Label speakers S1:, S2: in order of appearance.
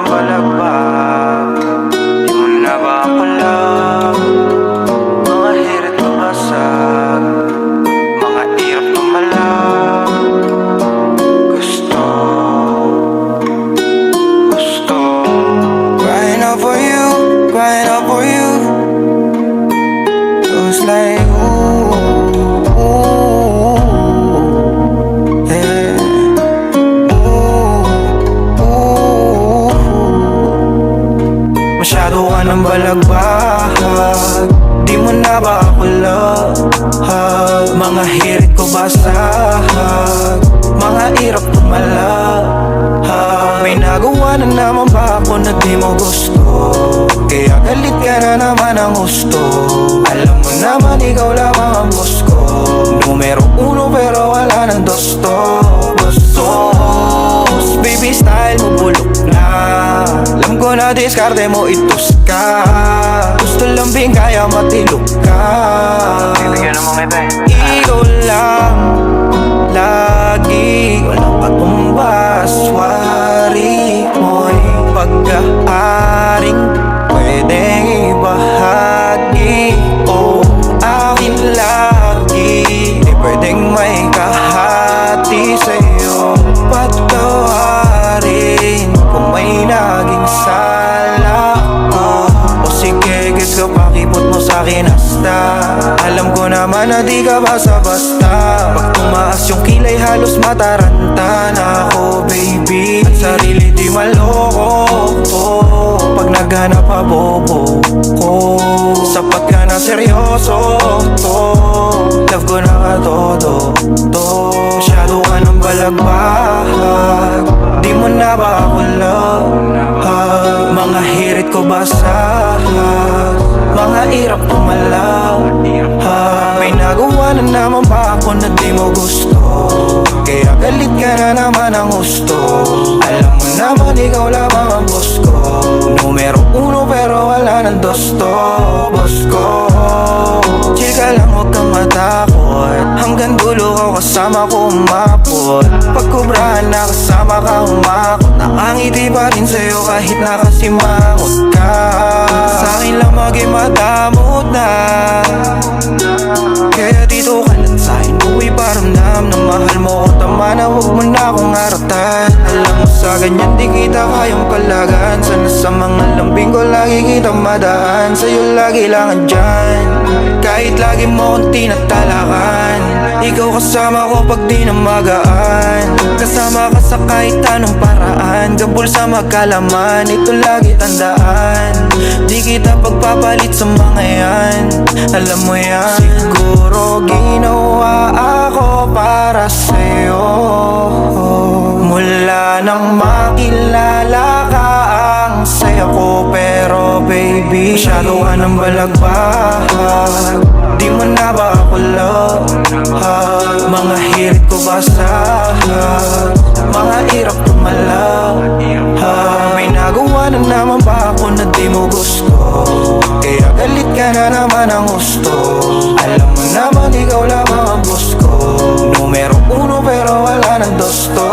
S1: ng balagbag, di mo na ba ako love? Mga hirit ko basag, mga hirap tumalab. Gusto crying out for you, crying out for you. Feels like masyado ka ng balagbag, di mo na ba ako love? Mga hirit ko basag, mga hirap tumalab. May nagawa na naman ba ako na di mo gusto? Kaya galit ka na naman ang gusto. Alam mo naman ikaw lamang ang boss ko. Numero uno pero wala ng dosto. Baby style mo bulok na. Alam ko na diskarte mo itus ka. Gusto lambing kaya matilog ka.
S2: Bibigyan mo kita
S1: Ikaw lang lagi, walang katumbas. Wari mo'y pag-aaring pwedeng ibahagi. O akin lagi, di pwedeng may kahati sa'yo. Patawarin kung may naging sala ko. O sige, gets ko, pakipot mo sa'kin hasta. Alam ko naman na di ka basta-basta. Pag tumaas yung kilay halos mataranta na ako, baby. At sarili di maloko pag naghanap pa bobo ko. Sapat ka na seryoso to. Love ko na ka todo to. Masyado ka ng balagbag, di mo na ba ako love? Mga hirit ko basag, mga hirap tumalab. May nagawa na naman ba ako na di mo gusto? Kaya galit ka na naman ang gusto. Alam mo naman ikaw lamang ang boss ko. Numero uno pero wala ng dosto. Boss ko, chill ka lang huwag kang matakot. Hanggang dulo ko kasama ko umapot. Pagkubrahan na kasama ka umakot. Nakangiti pa rin sa'yo kahit nakasimangot ka. Sa'kin lang maging madamot na. Kaya dito ka lang sa'kin, buhay paramdam na mahal mo ko. Tama na huwag mo na akong haratan. Alam mo sa ganyan di kita kayang palagan. Sana sa mga lambing ko lagi kitang madaan. Sa'yo lagi lang andyan, kahit lagi mo kong tinatalakan. Ikaw kasama ko pag di na magaan. Kasama ka sa kahit anong paraan. Gabol sa magkalaman, ito lagi tandaan. Di kita pagpapalit sa mga yan, alam mo yan. Siguro ginawa ako para sa'yo. Mula nang makilala ka ang saya ko. Pero baby, masyado ka ng balagbag, di mo na ba ako love? Mga hirit ko basag, mga hirap tumalab. May nagawa na naman ba ako na di mo gusto? Kaya galit ka na naman ang gusto. Alam mo naman ikaw lamang ang boss ko. Numero uno pero wala ng dosto.